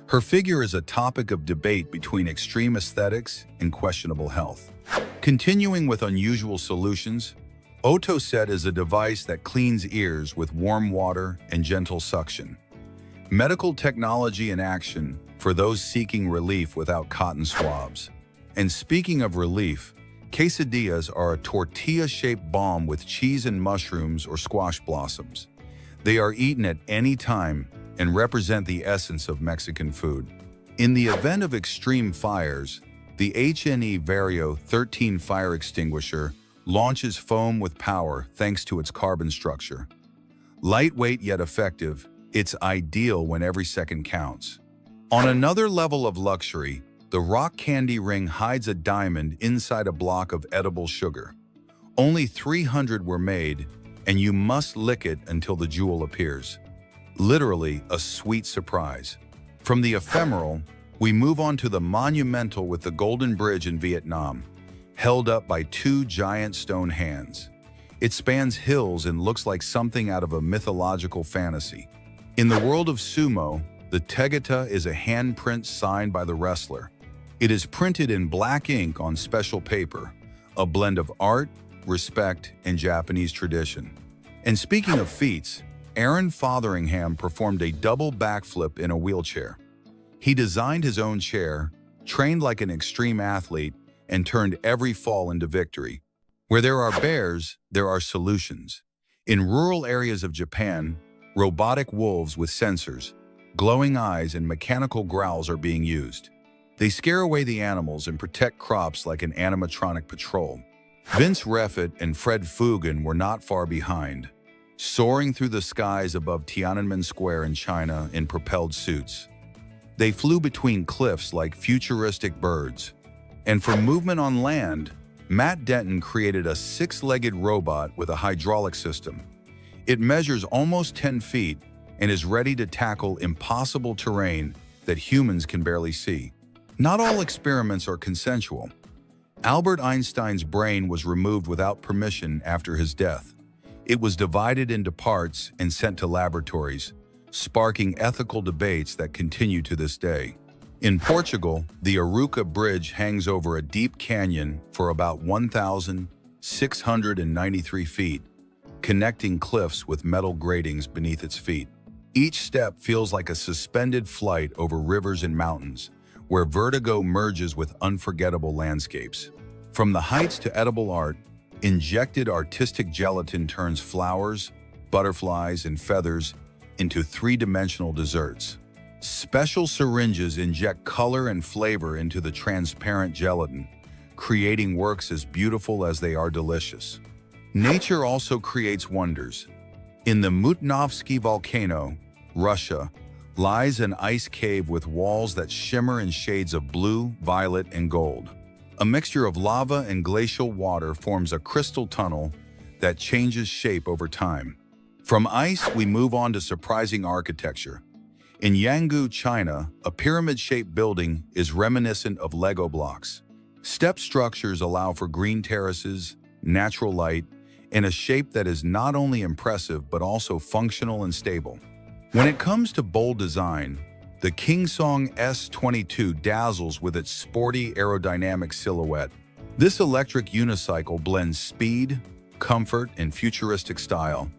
Speaker 1: Her figure is a topic of debate between extreme aesthetics and questionable health. Continuing with unusual solutions, Otoset is a device that cleans ears with warm water and gentle suction. Medical technology in action for those seeking relief without cotton swabs. And speaking of relief, quesadillas are a tortilla-shaped bomb with cheese and mushrooms or squash blossoms. They are eaten at any time and represent the essence of Mexican food. In the event of extreme fires, the HNE Vario 13 fire extinguisher launches foam with power thanks to its carbon structure. Lightweight yet effective, it's ideal when every second counts. On another level of luxury, the rock candy ring hides a diamond inside a block of edible sugar. Only 300 were made, and you must lick it until the jewel appears. Literally a sweet surprise. From the ephemeral, we move on to the monumental with the Golden Bridge in Vietnam, held up by two giant stone hands. It spans hills and looks like something out of a mythological fantasy. In the world of sumo, the tegata is a handprint signed by the wrestler. It is printed in black ink on special paper, a blend of art, respect, and Japanese tradition. And speaking of feats, Aaron Fotheringham performed a double backflip in a wheelchair. He designed his own chair, trained like an extreme athlete, and turned every fall into victory. Where there are bears, there are solutions. In rural areas of Japan, robotic wolves with sensors, glowing eyes, and mechanical growls are being used. They scare away the animals and protect crops like an animatronic patrol. Vince Refit and Fred Fugan were not far behind, soaring through the skies above Tiananmen Square in China in propelled suits. They flew between cliffs like futuristic birds. And for movement on land, Matt Denton created a 6-legged robot with a hydraulic system. It measures almost 10 feet and is ready to tackle impossible terrain that humans can barely see. Not all experiments are consensual. Albert Einstein's brain was removed without permission after his death. It was divided into parts and sent to laboratories, sparking ethical debates that continue to this day. In Portugal, the Arouca Bridge hangs over a deep canyon for about 1,693 feet, connecting cliffs with metal gratings beneath its feet. Each step feels like a suspended flight over rivers and mountains, where vertigo merges with unforgettable landscapes. From the heights to edible art, injected artistic gelatin turns flowers, butterflies, and feathers into three-dimensional desserts. Special syringes inject color and flavor into the transparent gelatin, creating works as beautiful as they are delicious. Nature also creates wonders. In the Mutnovsky volcano, Russia, lies an ice cave with walls that shimmer in shades of blue, violet, and gold. A mixture of lava and glacial water forms a crystal tunnel that changes shape over time. From ice, we move on to surprising architecture. In Yanggu, China, a pyramid-shaped building is reminiscent of Lego blocks. Step structures allow for green terraces, natural light, and a shape that is not only impressive but also functional and stable. When it comes to bold design, the Kingsong S22 dazzles with its sporty aerodynamic silhouette. This electric unicycle blends speed, comfort, and futuristic style,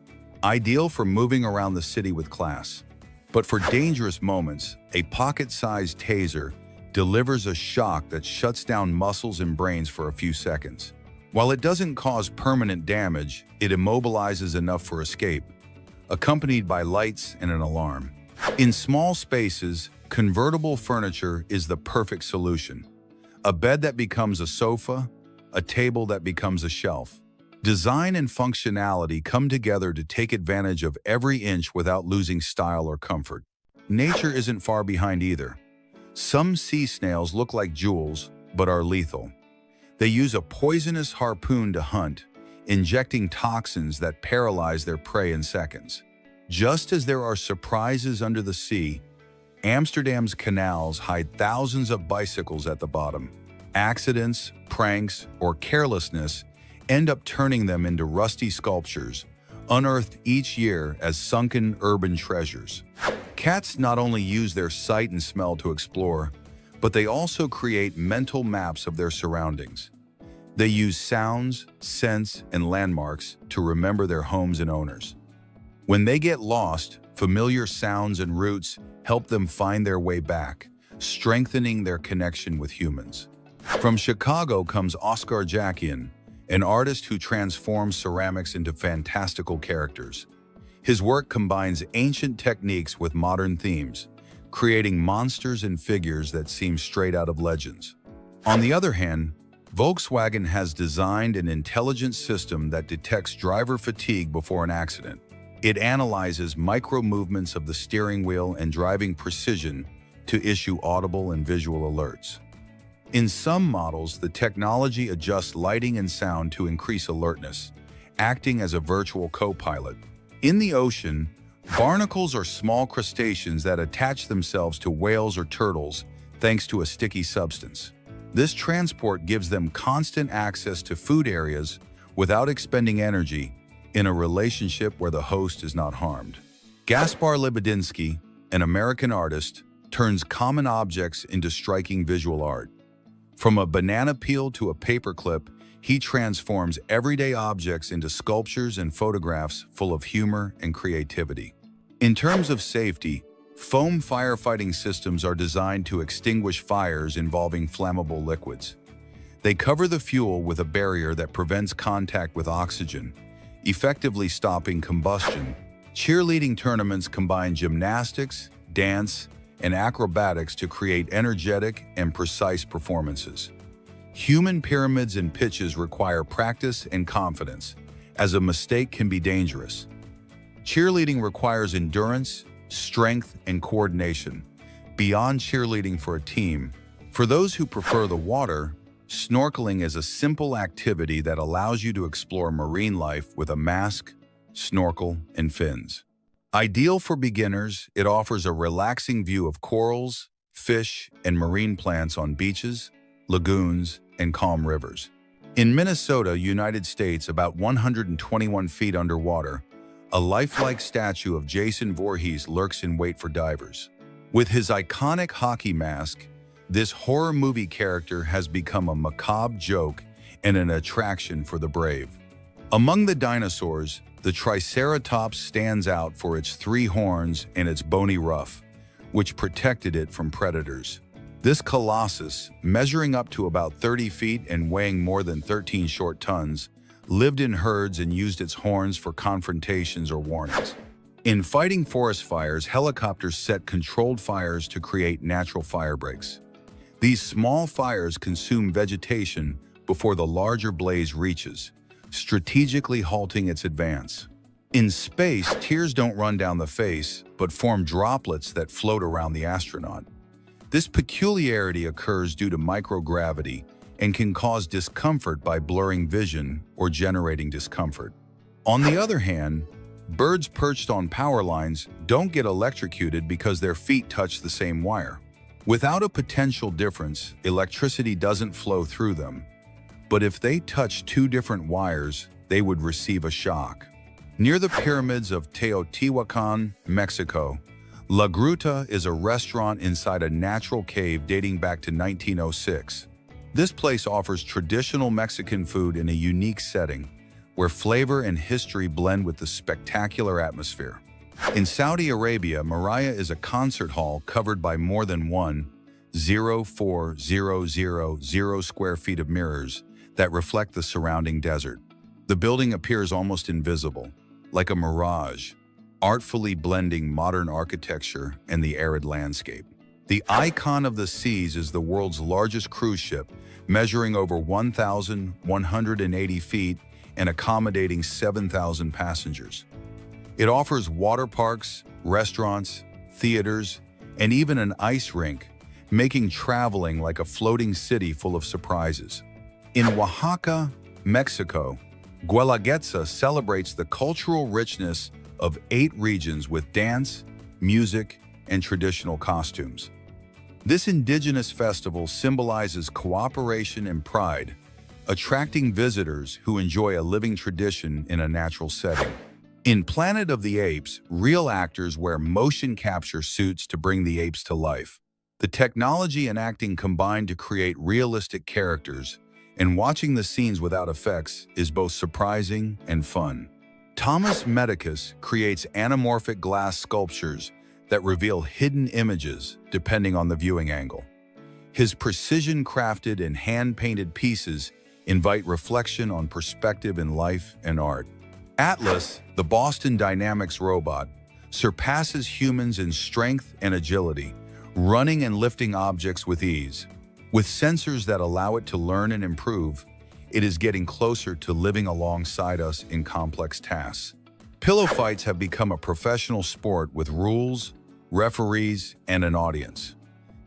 Speaker 1: ideal for moving around the city with class. But for dangerous moments, a pocket-sized taser delivers a shock that shuts down muscles and brains for a few seconds. While it doesn't cause permanent damage, it immobilizes enough for escape, accompanied by lights and an alarm. In small spaces, convertible furniture is the perfect solution. A bed that becomes a sofa, a table that becomes a shelf. Design and functionality come together to take advantage of every inch without losing style or comfort. Nature isn't far behind either. Some sea snails look like jewels, but are lethal. They use a poisonous harpoon to hunt, injecting toxins that paralyze their prey in seconds. Just as there are surprises under the sea, Amsterdam's canals hide thousands of bicycles at the bottom. Accidents, pranks, or carelessness end up turning them into rusty sculptures, unearthed each year as sunken urban treasures. Cats not only use their sight and smell to explore, but they also create mental maps of their surroundings. They use sounds, scents, and landmarks to remember their homes and owners. When they get lost, familiar sounds and routes help them find their way back, strengthening their connection with humans. From Chicago comes Oscar Jakian, an artist who transforms ceramics into fantastical characters. His work combines ancient techniques with modern themes, creating monsters and figures that seem straight out of legends. On the other hand, Volkswagen has designed an intelligent system that detects driver fatigue before an accident. It analyzes micro-movements of the steering wheel and driving precision to issue audible and visual alerts. In some models, the technology adjusts lighting and sound to increase alertness, acting as a virtual co-pilot. In the ocean, barnacles are small crustaceans that attach themselves to whales or turtles thanks to a sticky substance. This transport gives them constant access to food areas without expending energy in a relationship where the host is not harmed. Gaspar Lebedinsky, an American artist, turns common objects into striking visual art. From a banana peel to a paperclip, he transforms everyday objects into sculptures and photographs full of humor and creativity. In terms of safety, foam firefighting systems are designed to extinguish fires involving flammable liquids. They cover the fuel with a barrier that prevents contact with oxygen, effectively stopping combustion. Cheerleading tournaments combine gymnastics, dance, and acrobatics to create energetic and precise performances. Human pyramids and pitches require practice and confidence, as a mistake can be dangerous. Cheerleading requires endurance, strength, and coordination, beyond cheerleading for a team. For those who prefer the water, snorkeling is a simple activity that allows you to explore marine life with a mask, snorkel, and fins. Ideal for beginners, it offers a relaxing view of corals, fish, and marine plants on beaches, lagoons, and calm rivers. In Minnesota, United States, about 121 feet underwater, a lifelike statue of Jason Voorhees lurks in wait for divers. With his iconic hockey mask, this horror movie character has become a macabre joke and an attraction for the brave. Among the dinosaurs, the Triceratops stands out for its 3 horns and its bony ruff, which protected it from predators. This colossus, measuring up to about 30 feet and weighing more than 13 short tons, lived in herds and used its horns for confrontations or warnings. In fighting forest fires, helicopters set controlled fires to create natural fire breaks. These small fires consume vegetation before the larger blaze reaches, strategically halting its advance. In space, tears don't run down the face, but form droplets that float around the astronaut. This peculiarity occurs due to microgravity and can cause discomfort by blurring vision or generating discomfort. On the other hand, birds perched on power lines don't get electrocuted because their feet touch the same wire. Without a potential difference, electricity doesn't flow through them. But if they touch 2 different wires, they would receive a shock. Near the pyramids of Teotihuacan, Mexico, La Gruta is a restaurant inside a natural cave dating back to 1906. This place offers traditional Mexican food in a unique setting, where flavor and history blend with the spectacular atmosphere. In Saudi Arabia, Maraya is a concert hall covered by more than 1,040,000 square feet of mirrors that reflect the surrounding desert. The building appears almost invisible, like a mirage, artfully blending modern architecture and the arid landscape. The Icon of the Seas is the world's largest cruise ship, measuring over 1,180 feet and accommodating 7,000 passengers. It offers water parks, restaurants, theaters, and even an ice rink, making traveling like a floating city full of surprises. In Oaxaca, Mexico, Guelaguetza celebrates the cultural richness of 8 regions with dance, music, and traditional costumes. This indigenous festival symbolizes cooperation and pride, attracting visitors who enjoy a living tradition in a natural setting. In Planet of the Apes, real actors wear motion capture suits to bring the apes to life. The technology and acting combine to create realistic characters, and watching the scenes without effects is both surprising and fun. Thomas Medicus creates anamorphic glass sculptures that reveal hidden images depending on the viewing angle. His precision-crafted and hand-painted pieces invite reflection on perspective in life and art. Atlas, the Boston Dynamics robot, surpasses humans in strength and agility, running and lifting objects with ease. With sensors that allow it to learn and improve, it is getting closer to living alongside us in complex tasks. Pillow fights have become a professional sport with rules, referees, and an audience.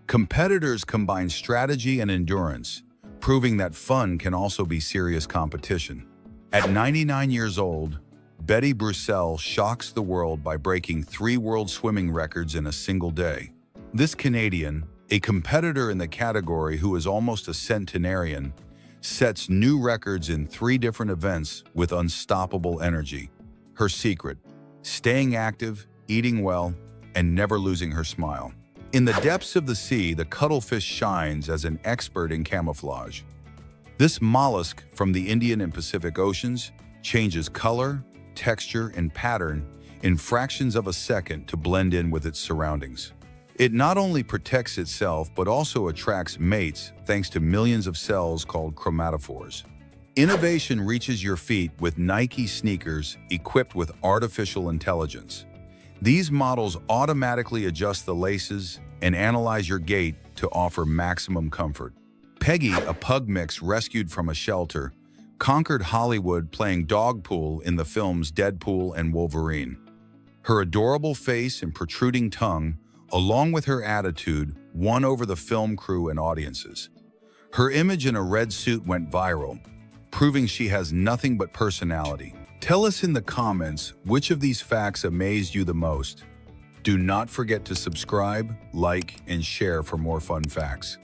Speaker 1: Competitors combine strategy and endurance, proving that fun can also be serious competition. At 99 years old, Betty Brussel shocks the world by breaking 3 world swimming records in a single day. This Canadian, a competitor in the category who is almost a centenarian, sets new records in 3 different events with unstoppable energy. Her secret: staying active, eating well, and never losing her smile. In the depths of the sea, the cuttlefish shines as an expert in camouflage. This mollusk from the Indian and Pacific Oceans changes color, texture, and pattern in fractions of a second to blend in with its surroundings. It not only protects itself but also attracts mates thanks to millions of cells called chromatophores. Innovation reaches your feet with Nike sneakers equipped with artificial intelligence. These models automatically adjust the laces and analyze your gait to offer maximum comfort. Peggy, a pug mix rescued from a shelter, conquered Hollywood playing dog pool in the films Deadpool and Wolverine. Her adorable face and protruding tongue, along with her attitude, won over the film crew and audiences. Her image in a red suit went viral, proving she has nothing but personality. Tell us in the comments which of these facts amazed you the most. Do not forget to subscribe, like, and share for more fun facts.